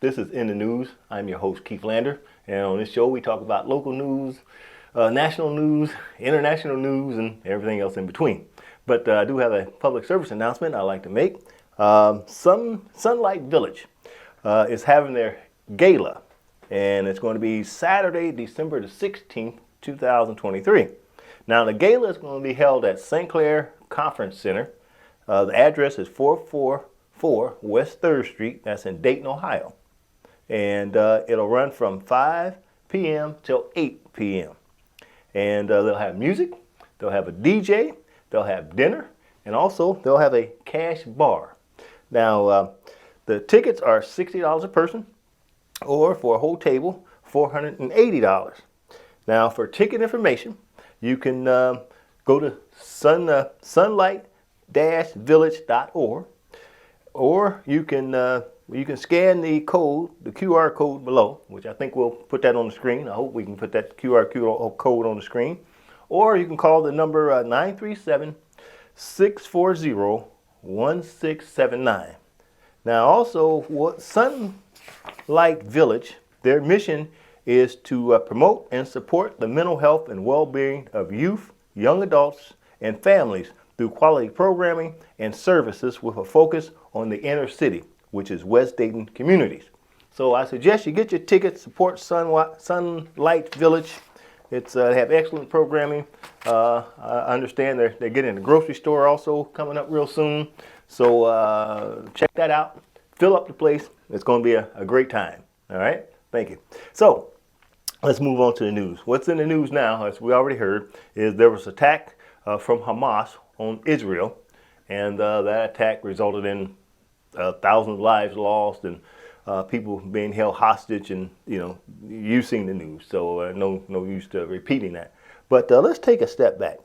This is In the News. I'm your host, Keith Lander, and on this show we talk about local news, national news, international news, and everything else in between. But I do have a public service announcement I'd like to make. Sunlight Village is having their gala, and it's going to be Saturday, December the 16th, 2023. Now, the gala is going to be held at St. Clair Conference Center. The address is 444 West 3rd Street. That's in Dayton, Ohio. And it'll run from 5 p.m. till 8 p.m. And they'll have music, they'll have a DJ, they'll have dinner, and also they'll have a cash bar. Now, the tickets are $60 a person, or for a whole table, $480. Now, for ticket information, you can go to sunlight-village.org, or you can scan the code, the QR code below, which I think we'll put that on the screen. I hope we can put that QR code on the screen. Or you can call the number 937-640-1679. Now, also, what Sunlight Village, their mission is to promote and support the mental health and well-being of youth, young adults, and families through quality programming and services with a focus on the inner city, which is West Dayton communities. So I suggest you get your tickets, support Sunlight Village. They have excellent programming. I understand they're getting a grocery store also coming up real soon. So check that out. Fill up the place. It's going to be a great time. All right? Thank you. So let's move on to the news. What's in the news now, as we already heard, is there was an attack from Hamas on Israel. And that attack resulted in thousands of lives lost and people being held hostage, and you've seen the news, so no use to repeating that. But let's take a step back.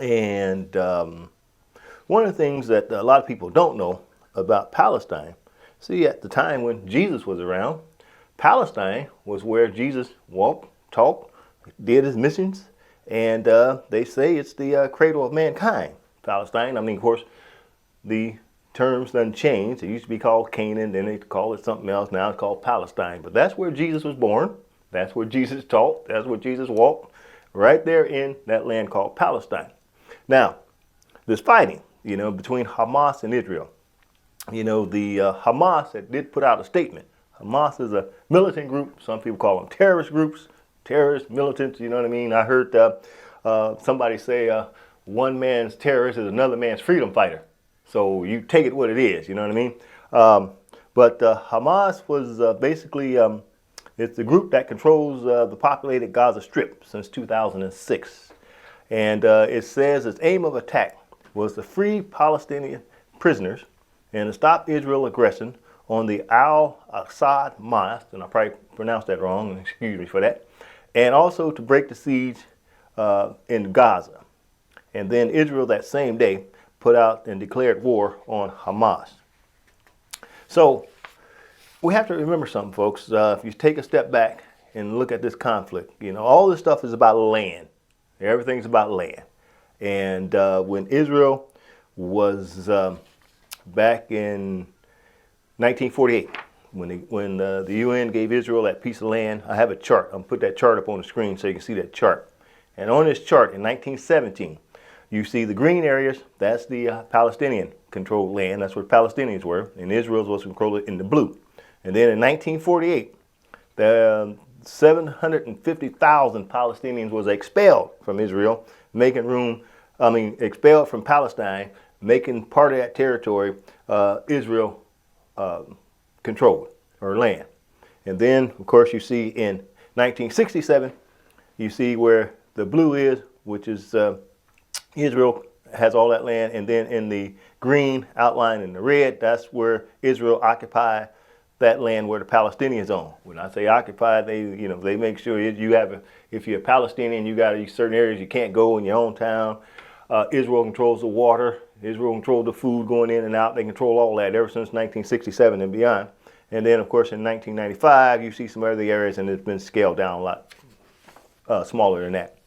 And one of the things that a lot of people don't know about Palestine, see, at the time when Jesus was around, Palestine was where Jesus walked, talked, did his missions, and they say it's the cradle of mankind. Palestine, I mean, of course, the terms done changed. It used to be called Canaan, then they call it something else. Now it's called Palestine. But that's where Jesus was born. That's where Jesus taught. That's where Jesus walked. Right there in that land called Palestine. Now, there's fighting, between Hamas and Israel. The Hamas did put out a statement. Hamas is a militant group. Some people call them terrorist groups, terrorist militants. You know what I mean? I heard somebody say one man's terrorist is another man's freedom fighter. So you take it what it is, you know what I mean? But Hamas was basically, it's the group that controls the populated Gaza Strip since 2006. And it says its aim of attack was to free Palestinian prisoners and to stop Israel aggression on the Al-Aqsa Mosque, and I probably pronounced that wrong, and excuse me for that, and also to break the siege in Gaza. And then Israel that same day put out and declared war on Hamas. So we have to remember something, folks. If you take a step back and look at this conflict, all this stuff is about land. Everything's about land. And when Israel was back in 1948, when the UN gave Israel that piece of land, I have a chart. I'll put that chart up on the screen so you can see that chart. And on this chart in 1917, you see the green areas, that's the Palestinian-controlled land. That's where Palestinians were. And Israel was controlled in the blue. And then in 1948, the 750,000 Palestinians was expelled from Israel, expelled from Palestine, making part of that territory Israel controlled, or land. And then, of course, you see in 1967, you see where the blue is, which is Israel has all that land, and then in the green outline in the red, that's where Israel occupied that land where the Palestinians own. When I say occupy, they make sure if you're a Palestinian, you got certain areas you can't go in your own town. Israel controls the water. Israel controls the food going in and out. They control all that ever since 1967 and beyond. And then, of course, in 1995, you see some other areas, and it's been scaled down a lot smaller than that.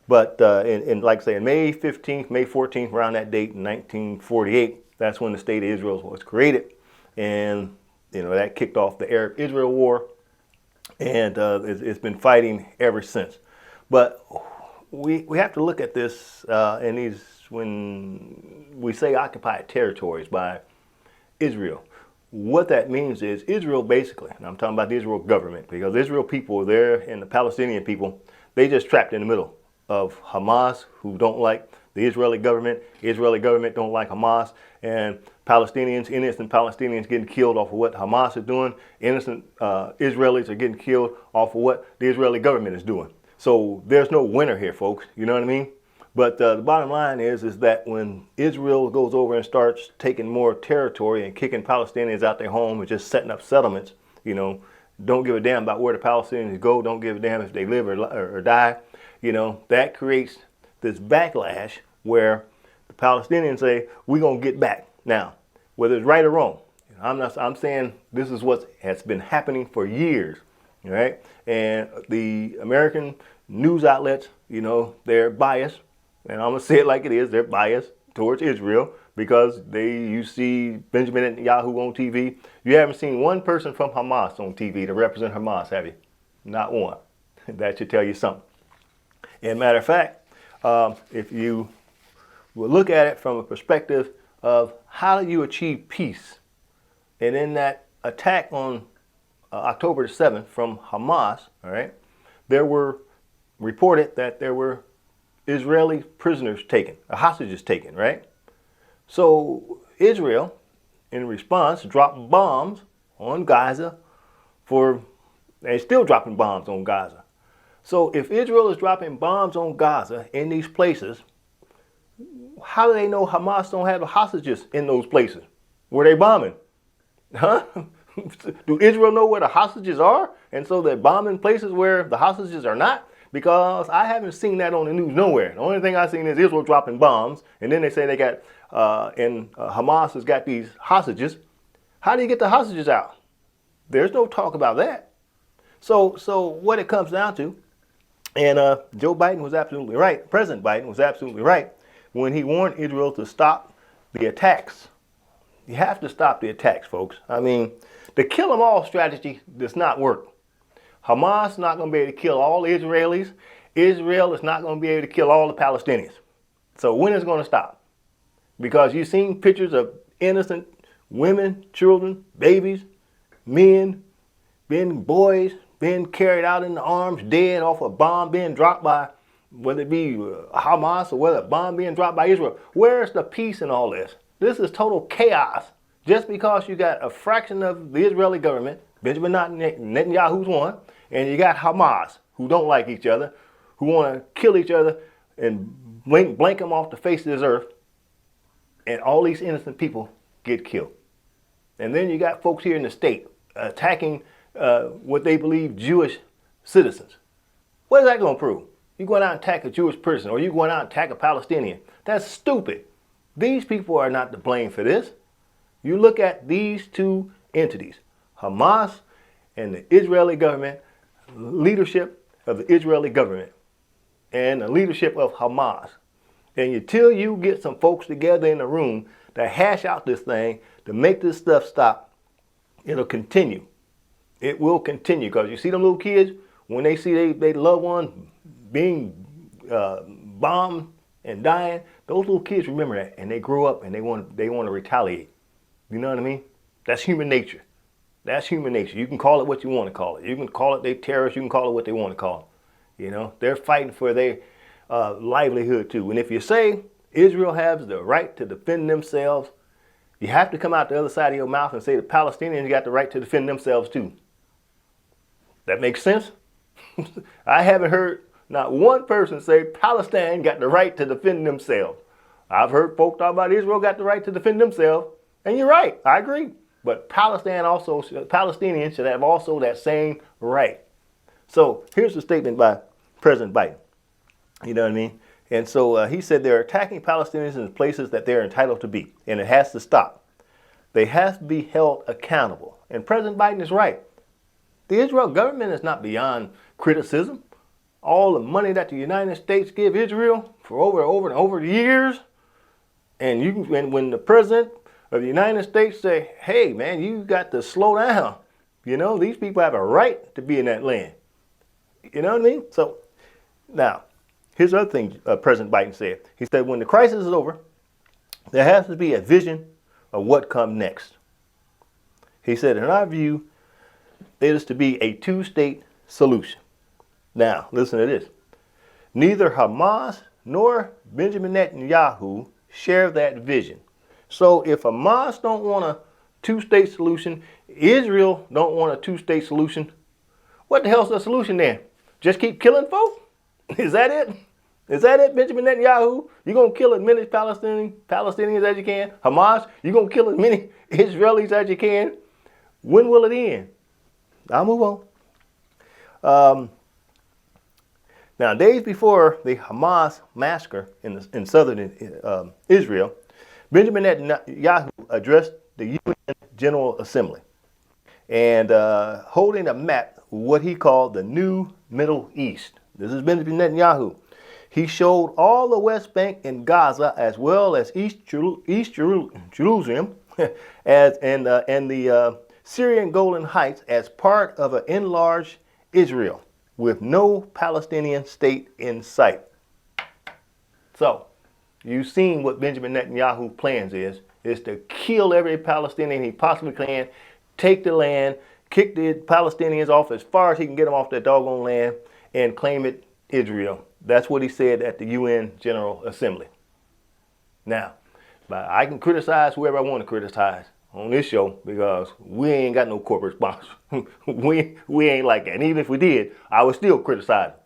But like I say, in May 15th, May 14th, around that date in 1948, that's when the state of Israel was created. And that kicked off the Arab-Israel War, and it's been fighting ever since. But we have to look at this in these, when we say occupied territories by Israel. What that means is Israel basically, and I'm talking about the Israel government, because Israel people there and the Palestinian people, they just trapped in the middle of Hamas, who don't like the Israeli government. The Israeli government don't like Hamas, and Palestinians, innocent Palestinians getting killed off of what Hamas is doing. Innocent Israelis are getting killed off of what the Israeli government is doing. So there's no winner here, folks. You know what I mean? But the bottom line is that when Israel goes over and starts taking more territory and kicking Palestinians out their home and just setting up settlements, don't give a damn about where the Palestinians go, don't give a damn if they live or die, that creates this backlash where the Palestinians say, we're going to get back. Now, whether it's right or wrong, I'm saying this is what has been happening for years, right? And the American news outlets, they're biased. And I'm going to say it like it is. They're biased towards Israel because you see Benjamin Netanyahu on TV. You haven't seen one person from Hamas on TV to represent Hamas, have you? Not one. That should tell you something. And matter of fact, if you will look at it from a perspective of how do you achieve peace, and in that attack on October the 7th from Hamas, all right, there were reported that there were Israeli prisoners taken, hostages taken, right? So Israel, in response, dropped bombs on Gaza they're still dropping bombs on Gaza. So if Israel is dropping bombs on Gaza in these places, how do they know Hamas don't have the hostages in those places? Were they bombing? Huh? Do Israel know where the hostages are? And so they're bombing places where the hostages are not? Because I haven't seen that on the news nowhere. The only thing I've seen is Israel dropping bombs, and then they say they got, Hamas has got these hostages. How do you get the hostages out? There's no talk about that. So what it comes down to, and Joe Biden was absolutely right, President Biden was absolutely right when he warned Israel to stop the attacks. You have to stop the attacks, folks. I mean, the kill them all strategy does not work. Hamas is not going to be able to kill all the Israelis. Israel is not going to be able to kill all the Palestinians. So when is it going to stop? Because you've seen pictures of innocent women, children, babies, men, boys being carried out in the arms, dead off a bomb being dropped by, whether it be Hamas or whether a bomb being dropped by Israel. Where's the peace in all this? This is total chaos. Just because you got a fraction of the Israeli government, Benjamin Netanyahu's one, and you got Hamas, who don't like each other, who want to kill each other and blank them off the face of this earth, and all these innocent people get killed. And then you got folks here in the state attacking what they believe Jewish citizens. What is that going to prove? You going out and attack a Jewish person, or you going out and attack a Palestinian. That's stupid. These people are not to blame for this. You look at these two entities, Hamas and the Israeli government, leadership of the Israeli government, and the leadership of Hamas. And until you get some folks together in a room to hash out this thing, to make this stuff stop, it'll continue. It will continue, because you see them little kids, when they see their loved one being bombed and dying, those little kids remember that, and they grow up and they want to retaliate. You know what I mean? That's human nature. That's human nature. You can call it what you want to call it. You can call it they terrorists. You can call it what they want to call it. They're fighting for their livelihood too. And if you say Israel has the right to defend themselves, you have to come out the other side of your mouth and say the Palestinians got the right to defend themselves too. That makes sense? I haven't heard not one person say Palestine got the right to defend themselves. I've heard folk talk about Israel got the right to defend themselves. And you're right, I agree. But Palestinians should have also that same right. So here's the statement by President Biden. You know what I mean? And so he said they're attacking Palestinians in places that they're entitled to be, and it has to stop. They have to be held accountable. And President Biden is right. The Israel government is not beyond criticism. All the money that the United States give Israel for over the years, and when the president of the United States say, hey, man, you got to slow down. You know, these people have a right to be in that land. You know what I mean? So now, here's the other thing President Biden said. He said, when the crisis is over, there has to be a vision of what comes next. He said, in our view, it is to be a two-state solution. Now, listen to this. Neither Hamas nor Benjamin Netanyahu share that vision. So if Hamas don't want a two-state solution, Israel don't want a two-state solution, what the hell's the solution then? Just keep killing folks? Is that it? Is that it, Benjamin Netanyahu? You're going to kill as many Palestinians as you can? Hamas, you're going to kill as many Israelis as you can? When will it end? I'll move on. Now, days before the Hamas massacre in southern Israel, Benjamin Netanyahu addressed the UN General Assembly and holding a map, what he called the New Middle East. This is Benjamin Netanyahu. He showed all the West Bank and Gaza as well as East Jerusalem and the Syrian Golan Heights as part of an enlarged Israel with no Palestinian state in sight. So, you've seen what Benjamin Netanyahu's plans is to kill every Palestinian he possibly can, take the land, kick the Palestinians off as far as he can get them off that doggone land, and claim it Israel. That's what he said at the UN General Assembly. Now, I can criticize whoever I want to criticize on this show because we ain't got no corporate sponsors. we ain't like that. And even if we did, I would still criticize them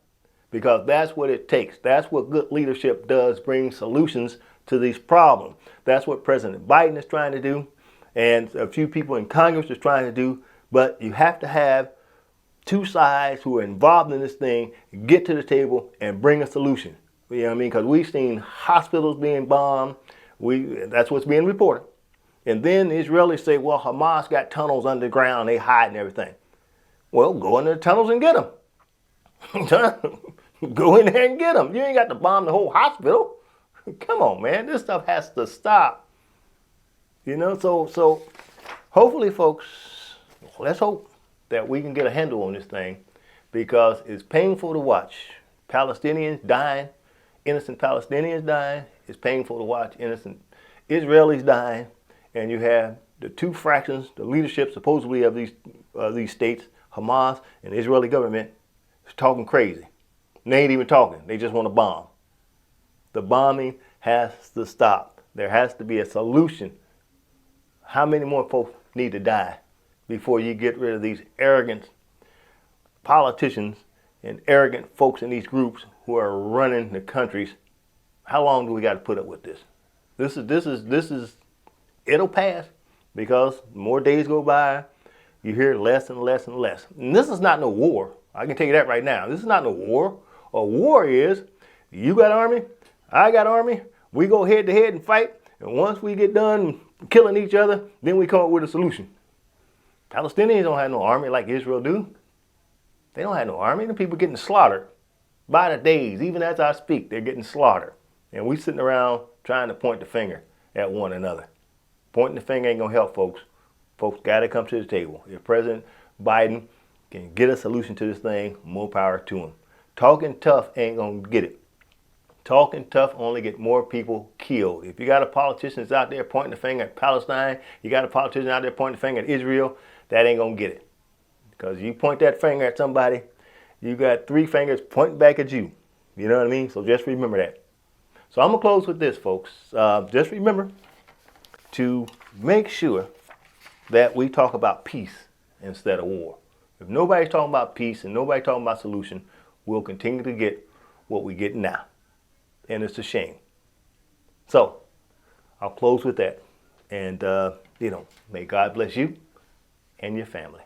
because that's what it takes. That's what good leadership does, bring solutions to these problems. That's what President Biden is trying to do and a few people in Congress is trying to do. But you have to have two sides who are involved in this thing get to the table and bring a solution. You know what I mean? Because we've seen hospitals being bombed. That's what's being reported. And then the Israelis say, well, Hamas got tunnels underground, they hide and everything. Well, go into the tunnels and get them. Go in there and get them. You ain't got to bomb the whole hospital. Come on, man. This stuff has to stop. You know, so hopefully, folks, let's hope that we can get a handle on this thing because it's painful to watch. Palestinians dying, innocent Palestinians dying. It's painful to watch innocent Israelis dying. And you have the two fractions, the leadership supposedly of these states, Hamas and the Israeli government, is talking crazy. And they ain't even talking. They just want to bomb. The bombing has to stop. There has to be a solution. How many more folks need to die before you get rid of these arrogant politicians and arrogant folks in these groups who are running the countries? How long do we got to put up with this? This is. It'll pass because more days go by, you hear less and less and less. And this is not no war. I can tell you that right now. This is not no war. A war is you got army, I got army, we go head to head and fight, and once we get done killing each other, then we come up with a solution. Palestinians don't have no army like Israel do. They don't have no army. The people getting slaughtered by the days. Even as I speak, they're getting slaughtered. And we sitting around trying to point the finger at one another. Pointing the finger ain't going to help, folks. Folks got to come to the table. If President Biden can get a solution to this thing, more power to him. Talking tough ain't going to get it. Talking tough only get more people killed. If you got a politician that's out there pointing the finger at Palestine, you got a politician out there pointing the finger at Israel, that ain't going to get it. Because you point that finger at somebody, you got three fingers pointing back at you. You know what I mean? So just remember that. So I'm going to close with this, folks. Just remember to make sure that we talk about peace instead of war. If nobody's talking about peace and nobody's talking about solution, we'll continue to get what we get now. And it's a shame. So I'll close with that. And, may God bless you and your family.